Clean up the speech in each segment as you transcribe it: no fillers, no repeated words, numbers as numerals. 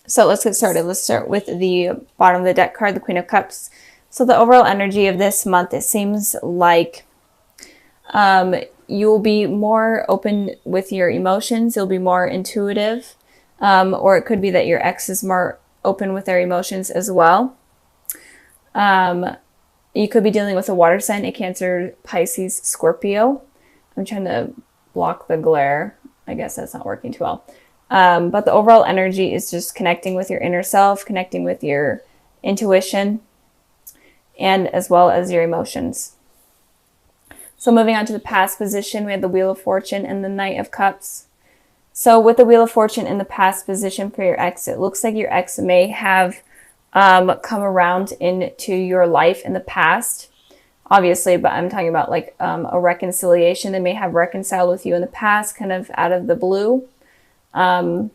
So let's get started. Let's start with the bottom of the deck card, the Queen of Cups. So the overall energy of this month, it seems like you'll be more open with your emotions. You'll be more intuitive. Or it could be that your ex is more open with their emotions as well. You could be dealing with a water sign, a Cancer, Pisces, Scorpio. I'm trying to block the glare. I guess that's not working too well. But the overall energy is just connecting with your inner self, connecting with your intuition, and as well as your emotions. So moving on to the past position, we have the Wheel of Fortune and the Knight of Cups. So with the Wheel of Fortune in the past position for your ex, it looks like your ex may have come around into your life in the past, obviously, but I'm talking about like a reconciliation. They may have reconciled with you in the past, kind of out of the blue. And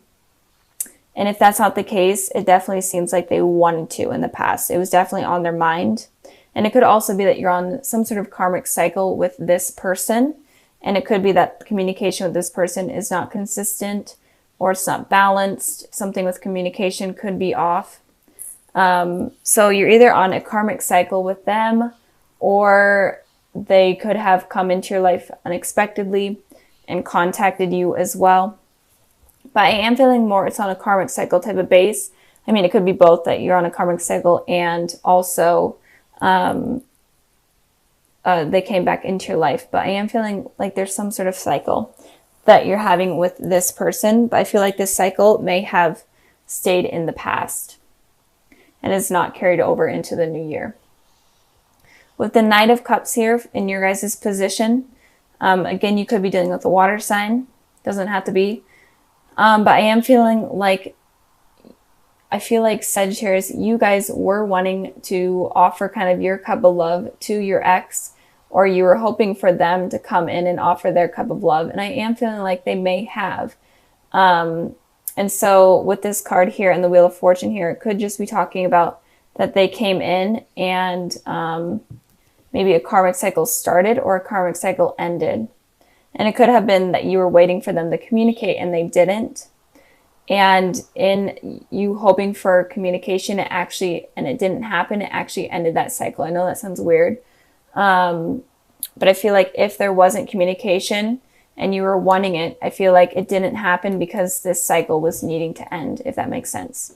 if that's not the case, it definitely seems like they wanted to in the past. It was definitely on their mind. And it could also be that you're on some sort of karmic cycle with this person. And it could be that communication with this person is not consistent or it's not balanced. Something with communication could be off. So you're either on a karmic cycle with them, or they could have come into your life unexpectedly and contacted you as well. But I am feeling more it's on a karmic cycle type of base. I mean, it could be both, that you're on a karmic cycle and also they came back into your life. But I am feeling like there's some sort of cycle that you're having with this person. But I feel like this cycle may have stayed in the past and is not carried over into the new year. With the Knight of Cups here in your guys' position, again, you could be dealing with a water sign. Doesn't have to be. But I am feeling like, Sagittarius, you guys were wanting to offer kind of your cup of love to your ex, or you were hoping for them to come in and offer their cup of love. And I am feeling like they may have. And so with this card here and the Wheel of Fortune here, it could just be talking about that they came in and maybe a karmic cycle started or a karmic cycle ended. And it could have been that you were waiting for them to communicate and they didn't. And in you hoping for communication, it didn't happen. It actually ended that cycle. I know that sounds weird. But I feel like if there wasn't communication and you were wanting it, I feel like it didn't happen because this cycle was needing to end, if that makes sense.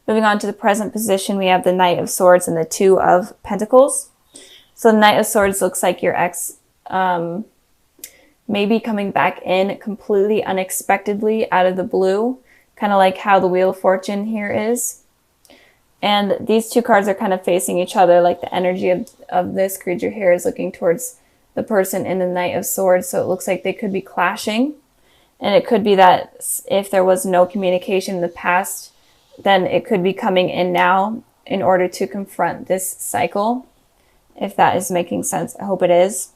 Moving on to the present position, we have the Knight of Swords and the Two of Pentacles. So the Knight of Swords looks like your ex maybe coming back in completely unexpectedly out of the blue, kind of like how the Wheel of Fortune here is. And these two cards are kind of facing each other, like the energy of this creature here is looking towards the person in the Knight of Swords. So it looks like they could be clashing. And it could be that if there was no communication in the past, then it could be coming in now in order to confront this cycle. If that is making sense, I hope it is.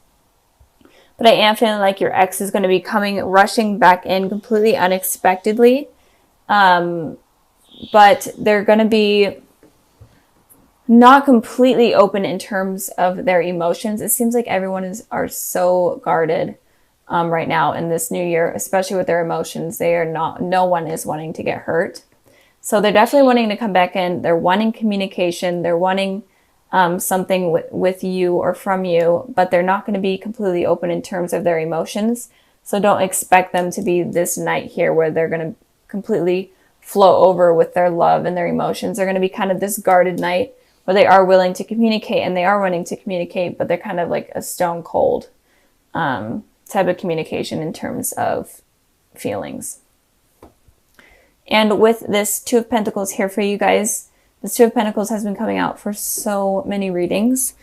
But I am feeling like your ex is going to be rushing back in completely unexpectedly. But they're going to be not completely open in terms of their emotions. It seems like everyone are so guarded right now in this new year, especially with their emotions. No one is wanting to get hurt. So they're definitely wanting to come back in. They're wanting communication. They're wanting something with you or from you, but they're not going to be completely open in terms of their emotions. So don't expect them to be this night here where they're going to completely flow over with their love and their emotions. They're going to be kind of this guarded night where they are willing to communicate and they are wanting to communicate, but they're kind of like a stone cold type of communication in terms of feelings. And with this Two of Pentacles here for you guys, the Two of Pentacles has been coming out for so many readings.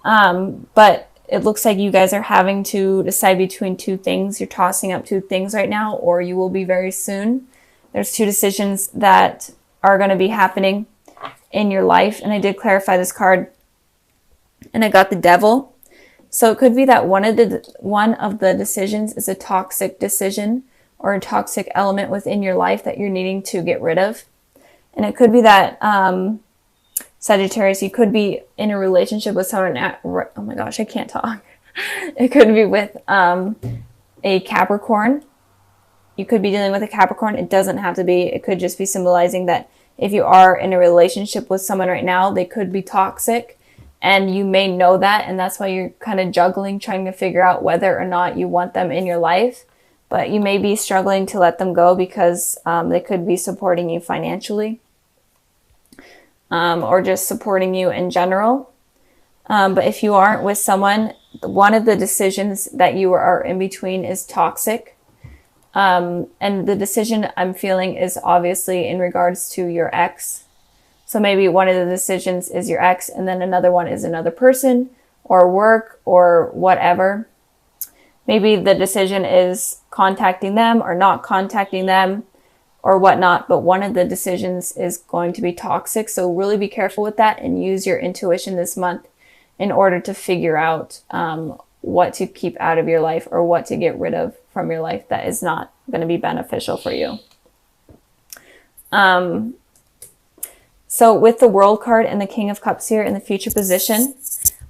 But it looks like you guys are having to decide between two things. You're tossing up two things right now, or you will be very soon. There's two decisions that are going to be happening in your life. And I did clarify this card. And I got the Devil. So it could be that one of the decisions is a toxic decision or a toxic element within your life that you're needing to get rid of. And it could be that, Sagittarius, you could be in a relationship with someone oh my gosh, I can't talk. It could be with a Capricorn. you could be dealing with a Capricorn. It doesn't have to be. It could just be symbolizing that if you are in a relationship with someone right now, they could be toxic, and you may know that, and that's why you're kind of juggling, trying to figure out whether or not you want them in your life. But you may be struggling to let them go because they could be supporting you financially, or just supporting you in general. But if you aren't with someone, one of the decisions that you are in between is toxic. And the decision I'm feeling is obviously in regards to your ex. So maybe one of the decisions is your ex, and then another one is another person or work or whatever. Maybe the decision is contacting them or not contacting them or whatnot, but one of the decisions is going to be toxic. So really be careful with that and use your intuition this month in order to figure out what to keep out of your life or what to get rid of from your life that is not going to be beneficial for you. So with the World card and the King of Cups here in the future position,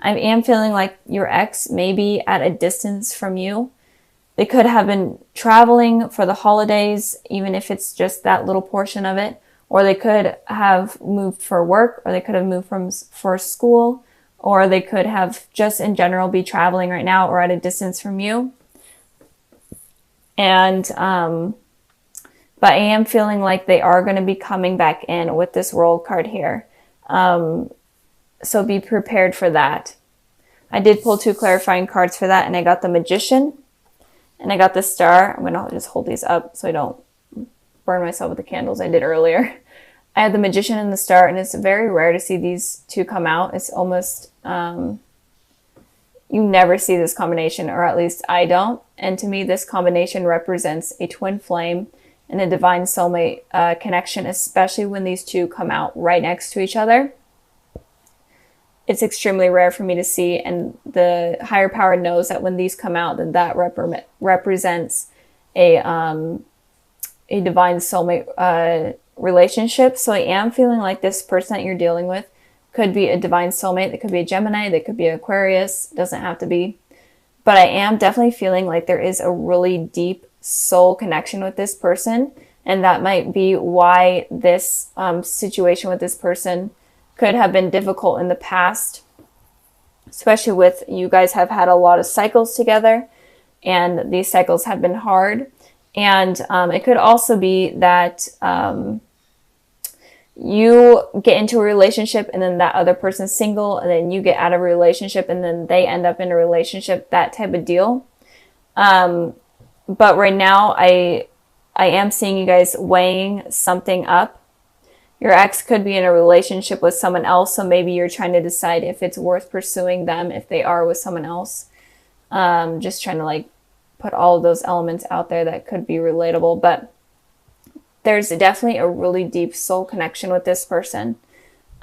I am feeling like your ex may be at a distance from you. They could have been traveling for the holidays, even if it's just that little portion of it, or they could have moved for work, or they could have moved for school, or they could have just in general be traveling right now or at a distance from you. And, but I am feeling like they are going to be coming back in with this World card here. So be prepared for that. I did pull 2 clarifying cards for that, and I got the Magician and I got the Star. I'm going to just hold these up so I don't burn myself with the candles I did earlier. I had the Magician and the Star, and it's very rare to see these two come out. It's almost, you never see this combination, or at least I don't. And to me, this combination represents a twin flame and a divine soulmate connection, especially when these two come out right next to each other. It's extremely rare for me to see, and the higher power knows that when these come out, then that represents a divine soulmate relationship. So I am feeling like this person that you're dealing with could be a divine soulmate. It could be a Gemini. They could be Aquarius. It doesn't have to be. But I am definitely feeling like there is a really deep soul connection with this person. And that might be why this situation with this person could have been difficult in the past, especially with you guys have had a lot of cycles together, and these cycles have been hard. And it could also be that you get into a relationship and then that other person's single, and then you get out of a relationship and then they end up in a relationship, that type of deal. But right now I am seeing you guys weighing something up. Your ex could be in a relationship with someone else, so maybe you're trying to decide if it's worth pursuing them if they are with someone else. Just trying to like put all of those elements out there that could be relatable, but there's definitely a really deep soul connection with this person.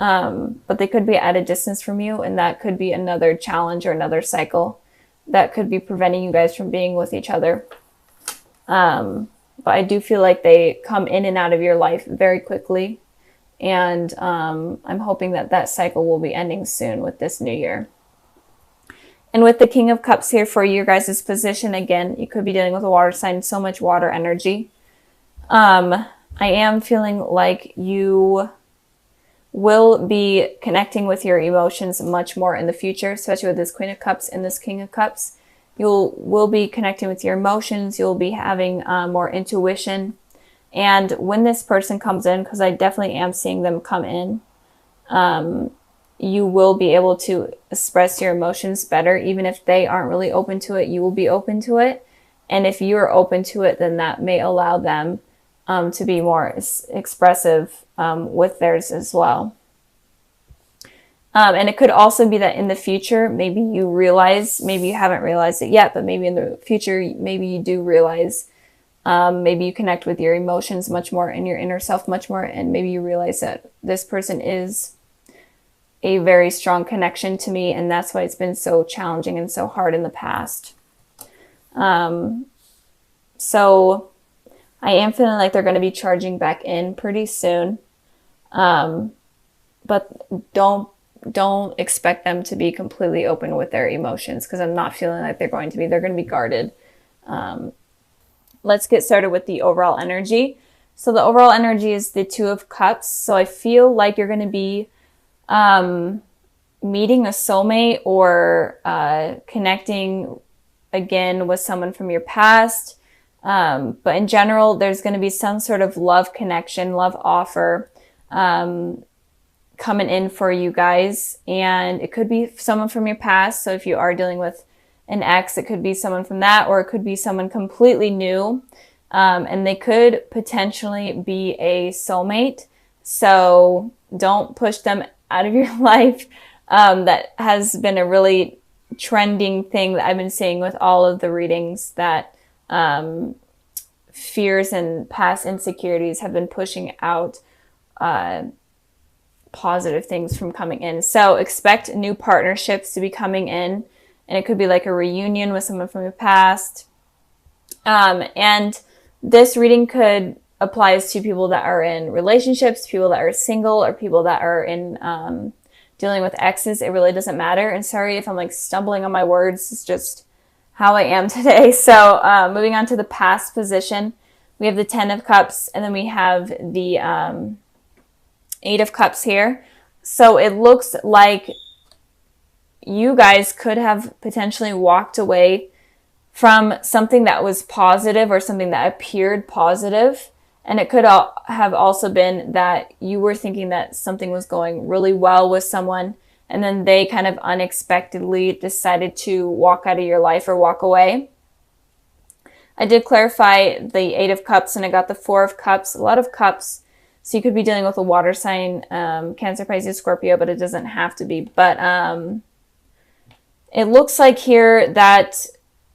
But they could be at a distance from you, and that could be another challenge or another cycle that could be preventing you guys from being with each other. But I do feel like they come in and out of your life very quickly. And I'm hoping that that cycle will be ending soon with this new year. And with the King of Cups here for your guys' position, again, you could be dealing with a water sign, so much water energy. I am feeling like you will be connecting with your emotions much more in the future, especially with this Queen of Cups and this King of Cups. You will be connecting with your emotions. You'll be having more intuition. And when this person comes in, because I definitely am seeing them come in, you will be able to express your emotions better. Even if they aren't really open to it, you will be open to it. And if you're open to it, then that may allow them to be more expressive with theirs as well. And it could also be that in the future, maybe you realize, maybe you haven't realized it yet, but maybe in the future, maybe you do realize. Maybe you connect with your emotions much more and your inner self much more, and maybe you realize that this person is a very strong connection to me, and that's why it's been so challenging and so hard in the past. So I am feeling like they're going to be charging back in pretty soon, but don't expect them to be completely open with their emotions, because I'm not feeling like they're going to be. They're going to be guarded. let's get started with the overall energy. So the overall energy is the Two of Cups. So I feel like you're going to be meeting a soulmate or connecting again with someone from your past. But in general, there's going to be some sort of love connection, love offer coming in for you guys. And it could be someone from your past. So if you are dealing with an ex, it could be someone from that, or it could be someone completely new. And they could potentially be a soulmate. So don't push them out of your life. That has been a really trending thing that I've been seeing with all of the readings, that fears and past insecurities have been pushing out positive things from coming in. So expect new partnerships to be coming in, and it could be like a reunion with someone from your past. And this reading could applies to people that are in relationships, people that are single, or people that are in dealing with exes. It really doesn't matter. And sorry if I'm like stumbling on my words. It's just how I am today. So moving on to the past position, we have the 10 of Cups, and then we have the 8 of Cups here. So it looks like you guys could have potentially walked away from something that was positive or something that appeared positive. And it could have also been that you were thinking that something was going really well with someone, and then they kind of unexpectedly decided to walk out of your life or walk away. I did clarify the 8 of Cups, and I got the 4 of Cups, a lot of cups. So you could be dealing with a water sign, Cancer, Pisces, Scorpio, but it doesn't have to be. But it looks like here that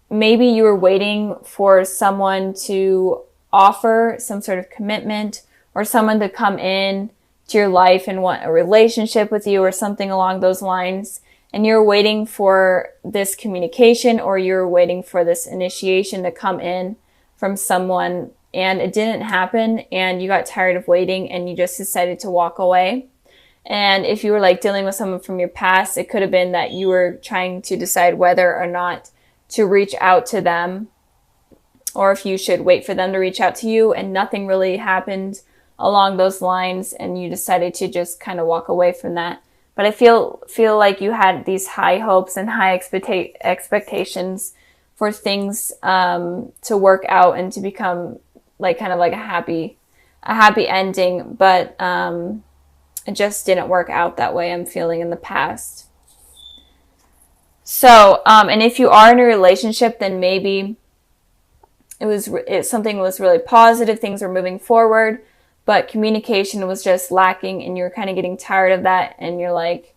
maybe you were waiting for someone to offer some sort of commitment, or someone to come in to your life and want a relationship with you or something along those lines. And you're waiting for this communication, or you're waiting for this initiation to come in from someone, and it didn't happen, and you got tired of waiting and you just decided to walk away. And if you were like dealing with someone from your past, it could have been that you were trying to decide whether or not to reach out to them, or if you should wait for them to reach out to you, and nothing really happened along those lines, and you decided to just kind of walk away from that. But I feel like you had these high hopes and high expectations for things to work out and to become like kind of like a happy ending, but it just didn't work out that way, I'm feeling, in the past. So, and if you are in a relationship, then maybe something was really positive, things were moving forward, but communication was just lacking, and you're kind of getting tired of that, and you're like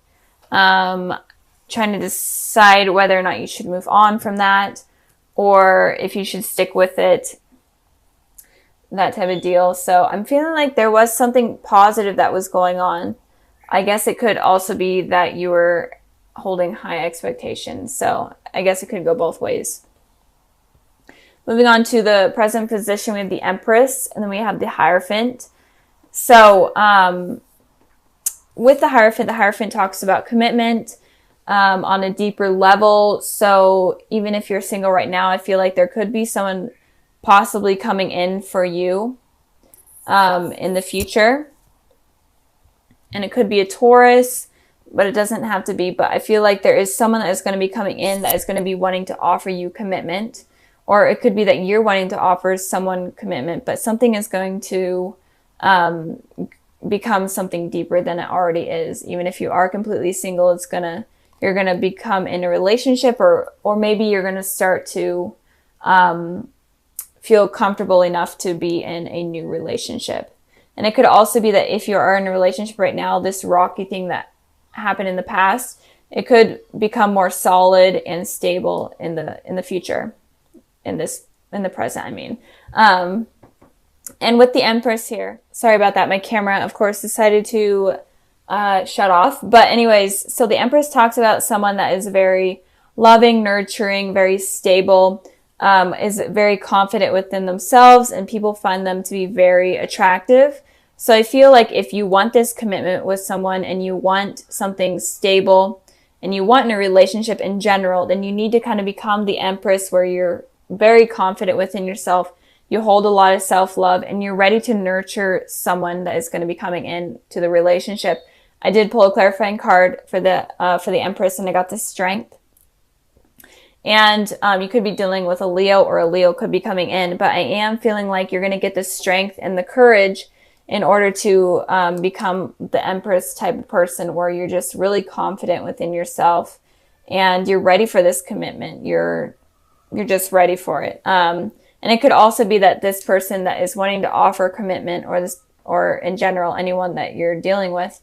trying to decide whether or not you should move on from that, or if you should stick with it, that type of deal. So I'm feeling like there was something positive that was going on. I guess it could also be that you were holding high expectations. So I guess it could go both ways. Moving on to the present position, we have the Empress, and then we have the Hierophant. So with the Hierophant talks about commitment on a deeper level. So even if you're single right now, I feel like there could be someone possibly coming in for you in the future. And it could be a Taurus, but it doesn't have to be. But I feel like there is someone that is going to be coming in that is going to be wanting to offer you commitment. Or it could be that you're wanting to offer someone commitment, but something is going to become something deeper than it already is. Even if you are completely single, you're gonna become in a relationship, or maybe you're gonna start to feel comfortable enough to be in a new relationship. And it could also be that if you are in a relationship right now, this rocky thing that happened in the past, it could become more solid and stable in the future. In the present, I mean. And with the Empress here, sorry about that. My camera, of course, decided to shut off. But anyways, so the Empress talks about someone that is very loving, nurturing, very stable, is very confident within themselves, and people find them to be very attractive. So I feel like if you want this commitment with someone, and you want something stable, and you want in a relationship in general, then you need to kind of become the Empress, where you're very confident within yourself. You hold a lot of self-love, and you're ready to nurture someone that is going to be coming in to the relationship. I did pull a clarifying card for the Empress, and I got the Strength. And you could be dealing with a Leo, or a Leo could be coming in, but I am feeling like you're going to get the strength and the courage in order to become the Empress type of person, where you're just really confident within yourself and you're ready for this commitment. You're just ready for it. And it could also be that this person that is wanting to offer commitment, or in general, anyone that you're dealing with,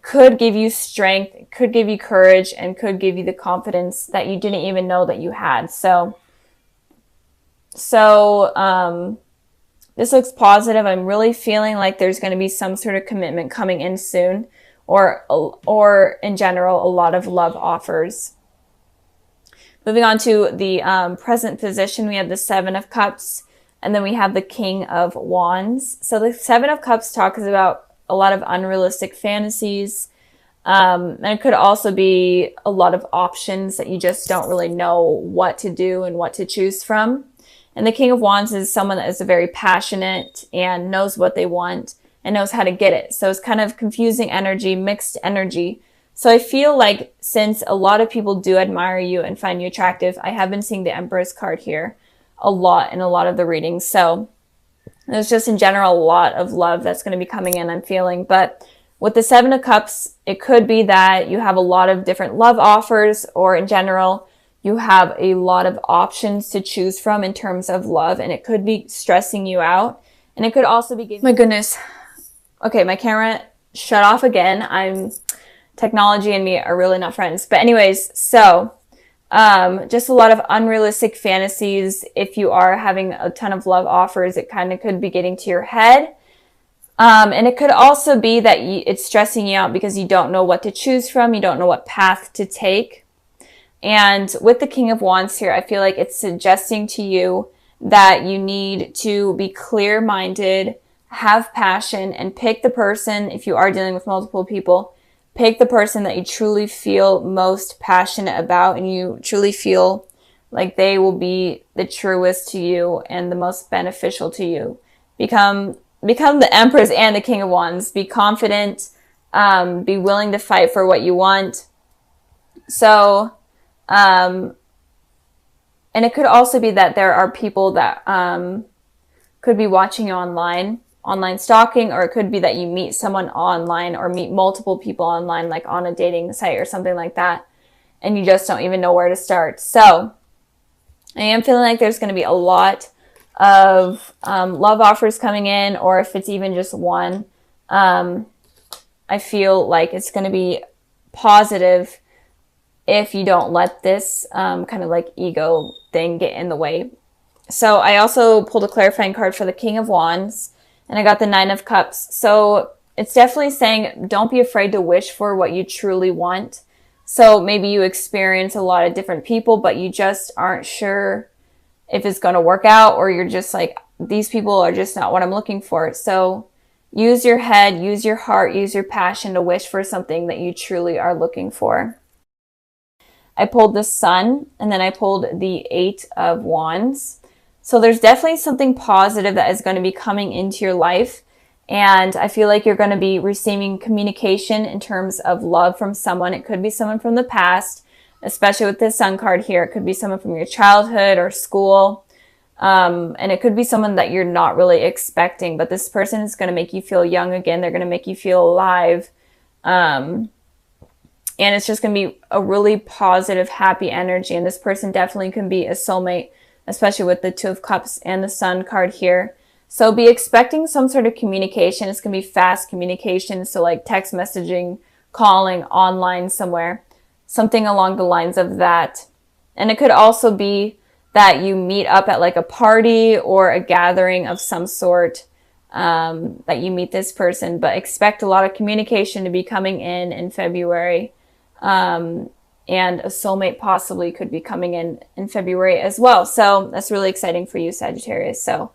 could give you strength, could give you courage, and could give you the confidence that you didn't even know that you had. So this looks positive. I'm really feeling like there's going to be some sort of commitment coming in soon, or in general, a lot of love offers. Moving on to the present position, we have the Seven of Cups, and then we have the King of Wands. So the Seven of Cups talks about a lot of unrealistic fantasies. And it could also be a lot of options that you just don't really know what to do and what to choose from. And the King of Wands is someone that is very passionate and knows what they want and knows how to get it. So it's kind of confusing energy, mixed energy. So I feel like since a lot of people do admire you and find you attractive, I have been seeing the Empress card here a lot in a lot of the readings. So there's just in general a lot of love that's going to be coming in, I'm feeling. But with the Seven of Cups, it could be that you have a lot of different love offers, or in general, you have a lot of options to choose from in terms of love, and it could be stressing you out. And it could also be giving... My goodness. Okay, my camera shut off again. Technology and me are really not friends. But anyways, so just a lot of unrealistic fantasies. If you are having a ton of love offers, it kind of could be getting to your head. And it could also be that it's stressing you out because you don't know what to choose from. You don't know what path to take. And with the King of Wands here, I feel like it's suggesting to you that you need to be clear-minded, have passion, and pick the person, if you are dealing with multiple people, pick the person that you truly feel most passionate about and you truly feel like they will be the truest to you and the most beneficial to you. Become the Empress and the King of Wands. Be confident, be willing to fight for what you want. So, and it could also be that there are people that could be watching you online stalking, or it could be that you meet someone online or meet multiple people online, like on a dating site or something like that, and you just don't even know where to start. So I am feeling like there's going to be a lot of love offers coming in, or if it's even just one, I feel like it's going to be positive if you don't let this kind of like ego thing get in the way. So I also pulled a clarifying card for the King of Wands, and I got the Nine of Cups. So it's definitely saying don't be afraid to wish for what you truly want. So maybe you experience a lot of different people, but you just aren't sure if it's going to work out, or you're just like, these people are just not what I'm looking for. So use your head, use your heart, use your passion to wish for something that you truly are looking for. I pulled the Sun, and then I pulled the Eight of Wands. So there's definitely something positive that is going to be coming into your life. And I feel like you're going to be receiving communication in terms of love from someone. It could be someone from the past, especially with this Sun card here. It could be someone from your childhood or school. And it could be someone that you're not really expecting, but this person is going to make you feel young again. They're going to make you feel alive. And it's just going to be a really positive, happy energy. And this person definitely can be a soulmate, especially with the Two of Cups and the Sun card here. So be expecting some sort of communication. It's going to be fast communication. So like text messaging, calling, online somewhere, something along the lines of that. And it could also be that you meet up at like a party or a gathering of some sort, that you meet this person, but expect a lot of communication to be coming in February. And a soulmate possibly could be coming in February as well. So that's really exciting for you, Sagittarius. So